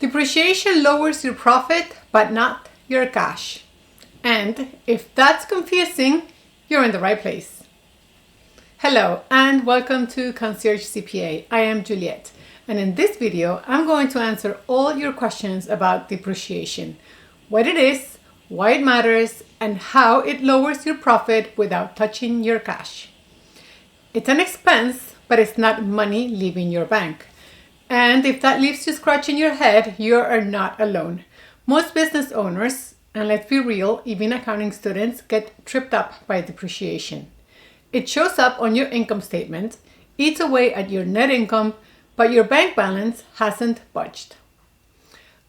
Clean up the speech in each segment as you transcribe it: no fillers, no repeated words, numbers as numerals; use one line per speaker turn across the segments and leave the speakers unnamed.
Depreciation lowers your profit, but not your cash. And if that's confusing, you're in the right place. Hello, and welcome to Concierge CPA. I am Juliet, and in this video, I'm going to answer all your questions about depreciation, what it is, why it matters, and how it lowers your profit without touching your cash. It's an expense, but it's not money leaving your bank. And if that leaves you scratching your head, you are not alone. Most business owners, and let's be real, even accounting students, get tripped up by depreciation. It shows up on your income statement, eats away at your net income, but your bank balance hasn't budged.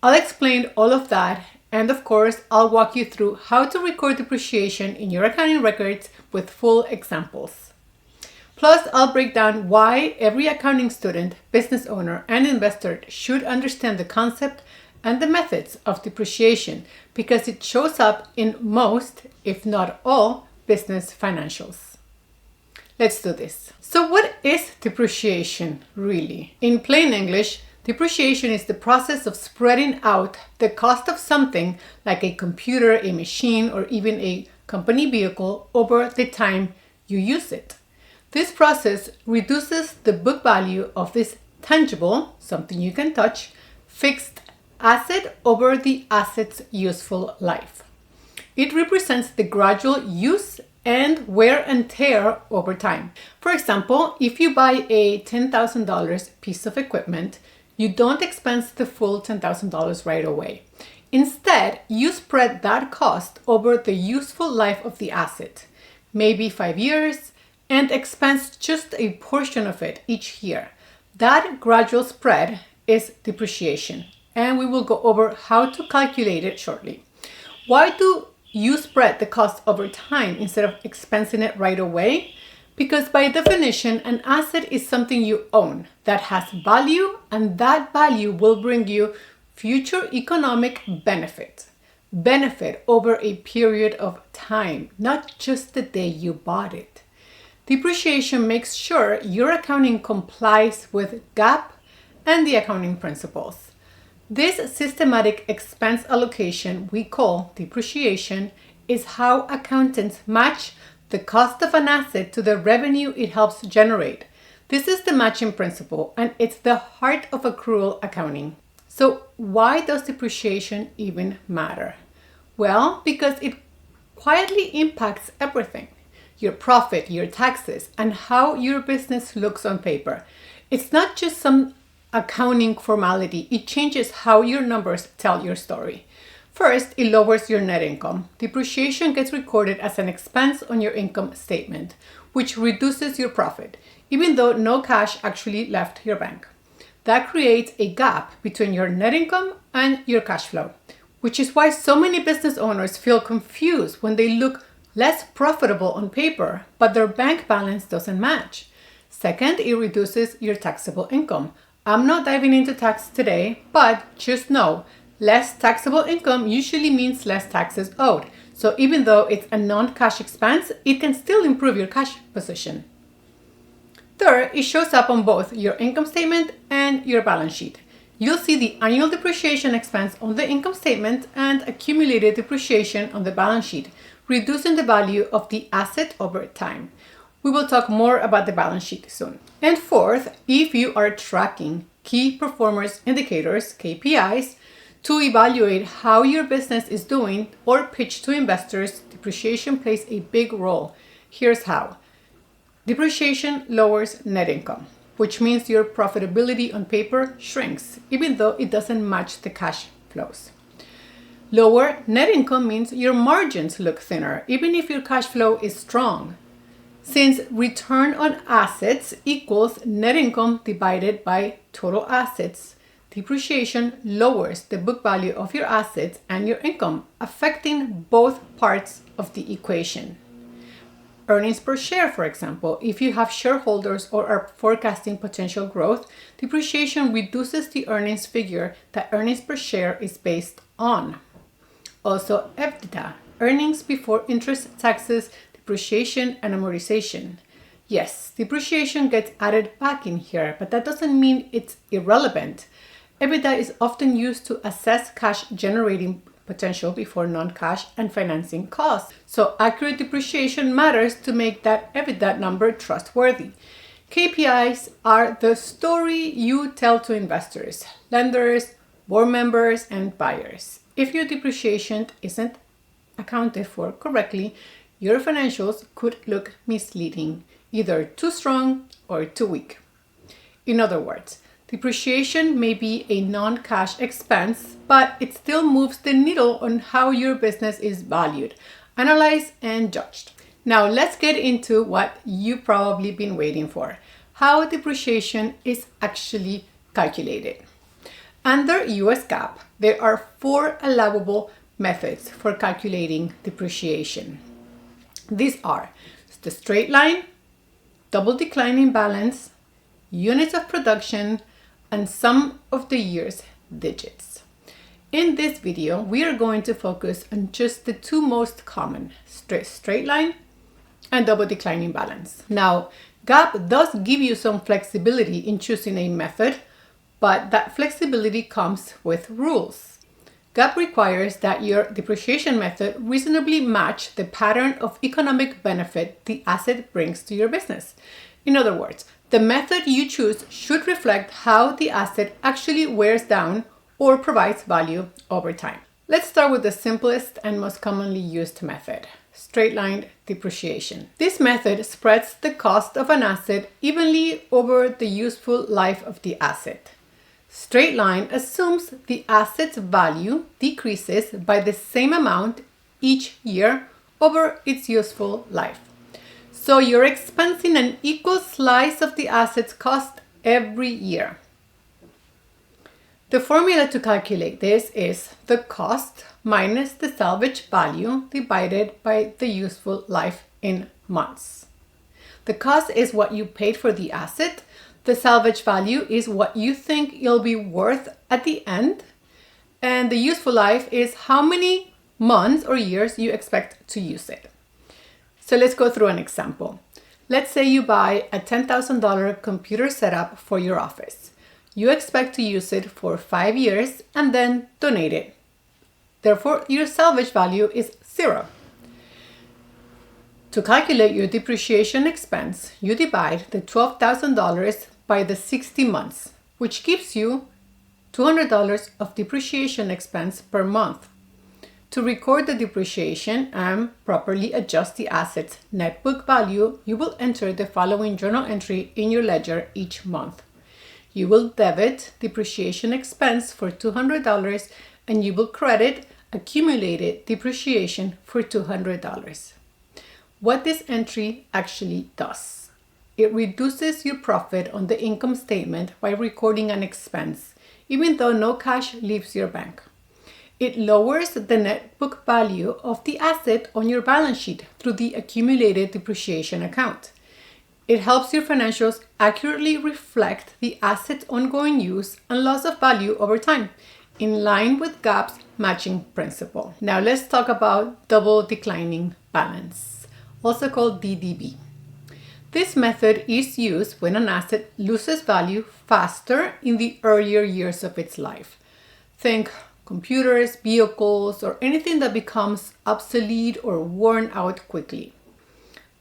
I'll explain all of that, and of course, I'll walk you through how to record depreciation in your accounting records with full examples. Plus, I'll break down why every accounting student, business owner, and investor should understand the concept and the methods of depreciation because it shows up in most, if not all, business financials. Let's do this. So what is depreciation really? In plain English, depreciation is the process of spreading out the cost of something like a computer, a machine, or even a company vehicle over the time you use it. This process reduces the book value of this tangible, something you can touch, fixed asset over the asset's useful life. It represents the gradual use and wear and tear over time. For example, if you buy a $10,000 piece of equipment, you don't expense the full $10,000 right away. Instead, you spread that cost over the useful life of the asset, maybe 5 years, and expense just a portion of it each year. That gradual spread is depreciation, and we will go over how to calculate it shortly. Why do you spread the cost over time instead of expensing it right away? Because by definition, an asset is something you own that has value, and that value will bring you future economic benefit. Benefit over a period of time, not just the day you bought it. Depreciation makes sure your accounting complies with GAAP and the accounting principles. This systematic expense allocation we call depreciation is how accountants match the cost of an asset to the revenue it helps generate. This is the matching principle, and it's the heart of accrual accounting. So why does depreciation even matter? Well, because it quietly impacts everything. Your profit, your taxes, and how your business looks on paper. It's not just some accounting formality. It changes how your numbers tell your story. First, it lowers your net income. Depreciation gets recorded as an expense on your income statement, which reduces your profit, even though no cash actually left your bank. That creates a gap between your net income and your cash flow, which is why so many business owners feel confused when they look less profitable on paper, but their bank balance doesn't match. Second, it reduces your taxable income. I'm not diving into tax today, but just know, less taxable income usually means less taxes owed. So even though it's a non-cash expense, it can still improve your cash position. Third, it shows up on both your income statement and your balance sheet. You'll see the annual depreciation expense on the income statement and accumulated depreciation on the balance sheet, reducing the value of the asset over time. We will talk more about the balance sheet soon. And fourth, if you are tracking key performance indicators, KPIs, to evaluate how your business is doing or pitch to investors, depreciation plays a big role. Here's how. Depreciation lowers net income, which means your profitability on paper shrinks, even though it doesn't match the cash flows. Lower net income means your margins look thinner, even if your cash flow is strong. Since return on assets equals net income divided by total assets, depreciation lowers the book value of your assets and your income, affecting both parts of the equation. Earnings per share, for example, if you have shareholders or are forecasting potential growth, depreciation reduces the earnings figure that earnings per share is based on. Also, EBITDA, earnings before interest, taxes, depreciation, and amortization. Yes, depreciation gets added back in here, but that doesn't mean it's irrelevant. EBITDA is often used to assess cash generating potential before non-cash and financing costs. So accurate depreciation matters to make that EBITDA number trustworthy. KPIs are the story you tell to investors, lenders, board members, and buyers. If your depreciation isn't accounted for correctly, your financials could look misleading, either too strong or too weak. In other words, depreciation may be a non-cash expense, but it still moves the needle on how your business is valued, analyzed, and judged. Now let's get into what you've probably been waiting for, how depreciation is actually calculated. Under US GAAP, there are 4 allowable methods for calculating depreciation. These are the straight line, double declining balance, units of production, and sum of the year's digits. In this video, we are going to focus on just the 2 most common, straight line and double declining balance. Now, GAAP does give you some flexibility in choosing a method, but that flexibility comes with rules. GAAP requires that your depreciation method reasonably match the pattern of economic benefit the asset brings to your business. In other words, the method you choose should reflect how the asset actually wears down or provides value over time. Let's start with the simplest and most commonly used method, straight line depreciation. This method spreads the cost of an asset evenly over the useful life of the asset. Straight line assumes the asset's value decreases by the same amount each year over its useful life. So you're expensing an equal slice of the asset's cost every year. The formula to calculate this is the cost minus the salvage value divided by the useful life in months. The cost is what you paid for the asset. The salvage value is what you think it'll be worth at the end. And the useful life is how many months or years you expect to use it. So let's go through an example. Let's say you buy a $10,000 computer setup for your office. You expect to use it for 5 years and then donate it. Therefore, your salvage value is 0. To calculate your depreciation expense, you divide the $12,000 by the 60 months, which gives you $200 of depreciation expense per month. To record the depreciation and properly adjust the asset's net book value, you will enter the following journal entry in your ledger each month. You will debit depreciation expense for $200 and you will credit accumulated depreciation for $200. What this entry actually does, it reduces your profit on the income statement by recording an expense, even though no cash leaves your bank. It lowers the net book value of the asset on your balance sheet through the accumulated depreciation account. It helps your financials accurately reflect the asset's ongoing use and loss of value over time, in line with GAAP's matching principle. Now let's talk about double declining balance, also called DDB. This method is used when an asset loses value faster in the earlier years of its life. Think computers, vehicles, or anything that becomes obsolete or worn out quickly.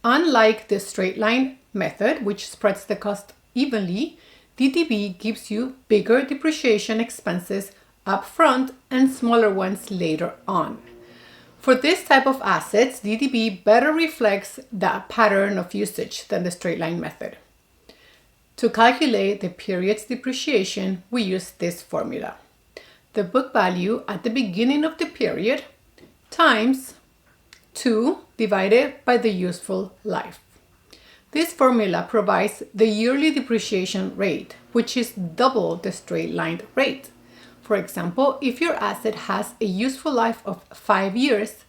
Unlike the straight line method, which spreads the cost evenly, DDB gives you bigger depreciation expenses up front and smaller ones later on. For this type of assets, DDB better reflects the pattern of usage than the straight line method. To calculate the period's depreciation, we use this formula. The book value at the beginning of the period times 2 divided by the useful life. This formula provides the yearly depreciation rate, which is double the straight line rate. For example, if your asset has a useful life of 5 years,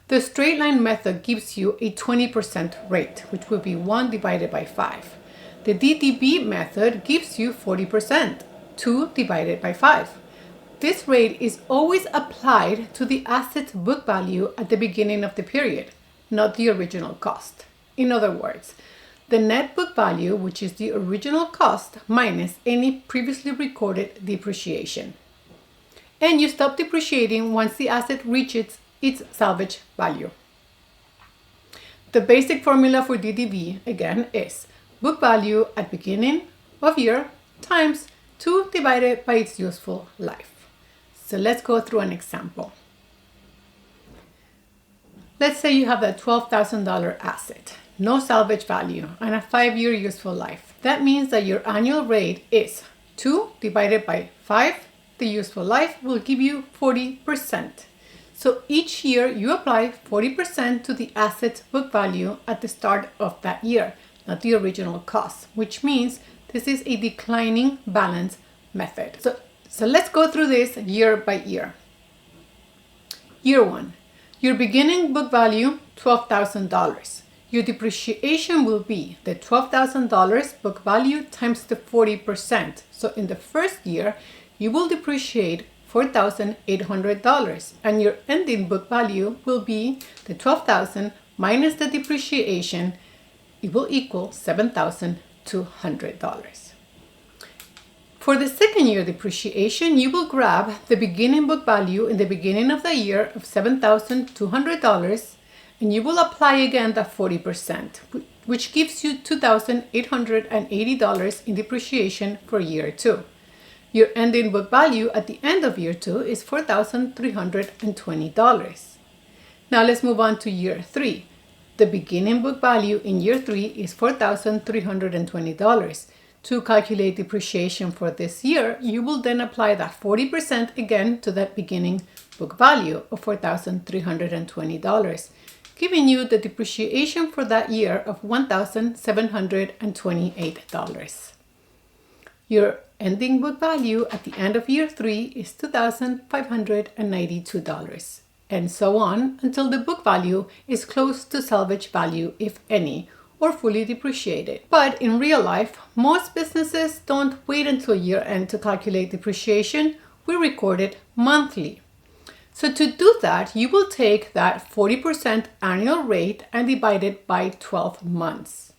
the straight line method gives you a 20% rate, which would be 1 divided by 5. The DDB method gives you 40%, 2 divided by 5. This rate is always applied to the asset's book value at the beginning of the period, not the original cost. In other words, the net book value, which is the original cost minus any previously recorded depreciation. And you stop depreciating once the asset reaches its salvage value. The basic formula for DDB, again, is book value at beginning of year times 2 divided by its useful life. So let's go through an example. Let's say you have that $12,000 asset, no salvage value, and a 5-year useful life. That means that your annual rate is 2 divided by 5. The useful life will give you 40%. So each year you apply 40% to the asset's book value at the start of that year, not the original cost, which means this is a declining balance method. So let's go through this year by year. Year 1, your beginning book value, $12,000. Your depreciation will be the $12,000 book value times the 40%. So in the first year, you will depreciate $4,800, and your ending book value will be the $12,000 minus the depreciation. It will equal $7,200. For the second year depreciation, you will grab the beginning book value in the beginning of the year of $7,200, and you will apply again that 40%, which gives you $2,880 in depreciation for year 2. Your ending book value at the end of year 2 is $4,320. Now let's move on to year 3. The beginning book value in year 3 is $4,320. To calculate depreciation for this year, you will then apply that 40% again to that beginning book value of $4,320, giving you the depreciation for that year of $1,728. Your ending book value at the end of year 3 is $2,592, and so on until the book value is close to salvage value, if any, or fully depreciated. But in real life, most businesses don't wait until year end to calculate depreciation. We record it monthly. So to do that, you will take that 40% annual rate and divide it by 12 months.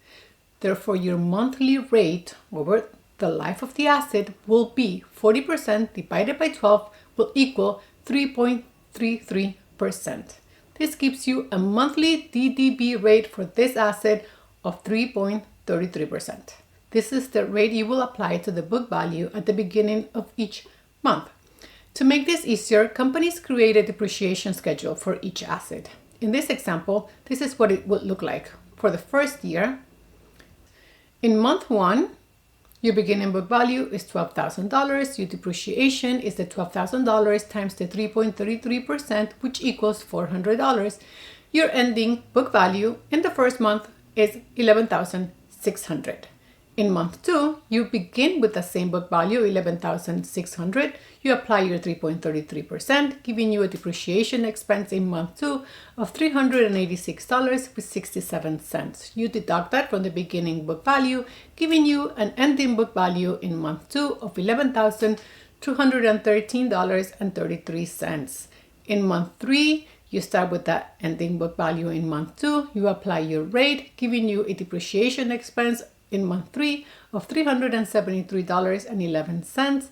Therefore, your monthly rate over the life of the asset will be 40% divided by 12 will equal 3.33%. This gives you a monthly DDB rate for this asset of 3.33%. This is the rate you will apply to the book value at the beginning of each month. To make this easier, companies create a depreciation schedule for each asset. In this example, this is what it would look like for the first year. In month 1, your beginning book value is $12,000. Your depreciation is the $12,000 times the 3.33%, which equals $400. Your ending book value in the first month is $11,600. In month 2, you begin with the same book value, $11,600. You apply your 3.33%, giving you a depreciation expense in month 2 of $386.67. You deduct that from the beginning book value, giving you an ending book value in month 2 of $11,213.33. In month 3, you start with that ending book value in month 2. You apply your rate, giving you a depreciation expense in month 3 of $373.11.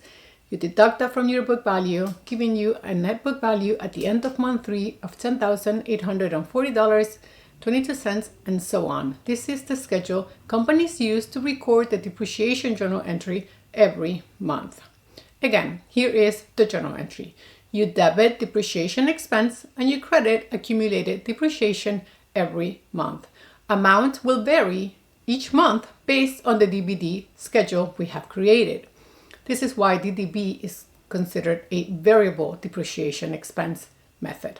You deduct that from your book value, giving you a net book value at the end of month 3 of $10,840.22, and so on. This is the schedule companies use to record the depreciation journal entry every month. Again, here is the journal entry. You debit depreciation expense and you credit accumulated depreciation every month. Amount will vary each month based on the DBD schedule we have created. This is why DDB is considered a variable depreciation expense method.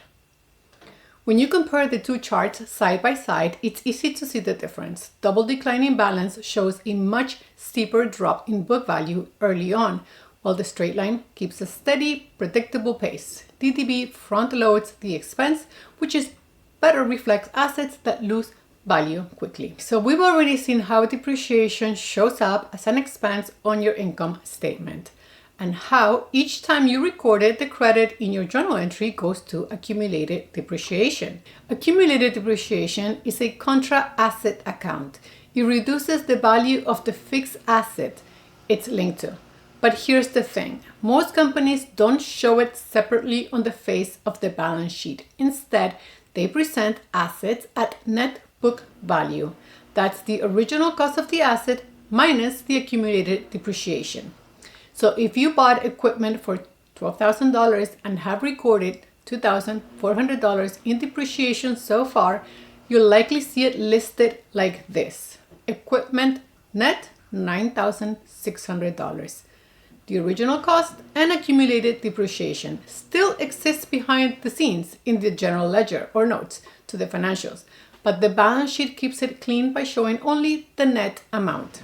When you compare the two charts side by side, it's easy to see the difference. Double declining balance shows a much steeper drop in book value early on, while the straight line keeps a steady, predictable pace. DDB front loads the expense, which is better reflects assets that lose value quickly. So we've already seen how depreciation shows up as an expense on your income statement, and how each time you recorded the credit in your journal entry goes to accumulated depreciation. Accumulated depreciation is a contra asset account. It reduces the value of the fixed asset it's linked to. But here's the thing. Most companies don't show it separately on the face of the balance sheet. Instead, they present assets at net book value. That's the original cost of the asset minus the accumulated depreciation. So if you bought equipment for $12,000 and have recorded $2,400 in depreciation so far, you'll likely see it listed like this. Equipment net $9,600. The original cost and accumulated depreciation still exists behind the scenes in the general ledger or notes to the financials, but the balance sheet keeps it clean by showing only the net amount.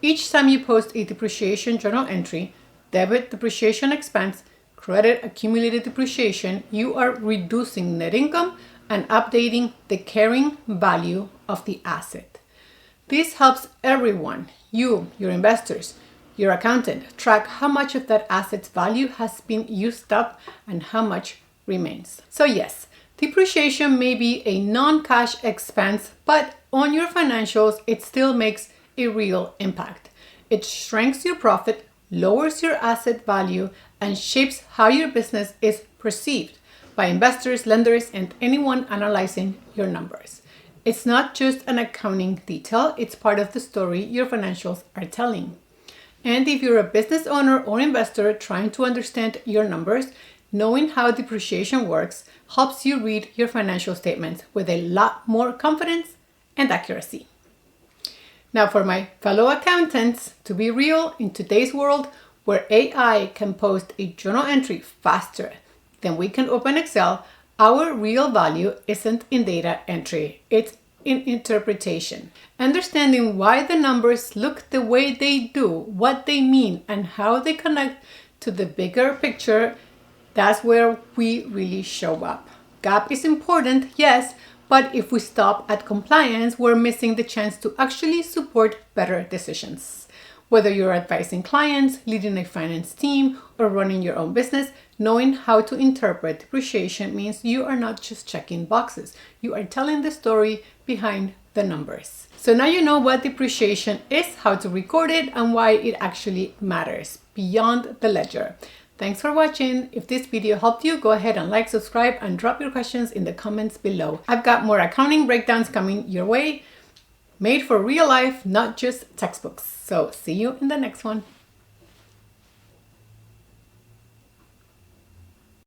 Each time you post a depreciation journal entry, debit depreciation expense, credit accumulated depreciation, you are reducing net income and updating the carrying value of the asset. This helps everyone, you, your investors, your accountant, track how much of that asset's value has been used up and how much remains. So yes, depreciation may be a non-cash expense, but on your financials, it still makes a real impact. It shrinks your profit, lowers your asset value, and shapes how your business is perceived by investors, lenders, and anyone analyzing your numbers. It's not just an accounting detail, it's part of the story your financials are telling. And if you're a business owner or investor trying to understand your numbers, knowing how depreciation works helps you read your financial statements with a lot more confidence and accuracy. Now, for my fellow accountants, to be real, in today's world where AI can post a journal entry faster than we can open Excel, our real value isn't in data entry, it's in interpretation. Understanding why the numbers look the way they do, what they mean, and how they connect to the bigger picture, that's where we really show up. GAAP is important, yes, but if we stop at compliance, we're missing the chance to actually support better decisions. Whether you're advising clients, leading a finance team, or running your own business, knowing how to interpret depreciation means you are not just checking boxes. You are telling the story behind the numbers. So now you know what depreciation is, how to record it, and why it actually matters beyond the ledger. Thanks for watching. If this video helped you, go ahead and like, subscribe, and drop your questions in the comments below. I've got more accounting breakdowns coming your way, made for real life, not just textbooks. So see you in the next one.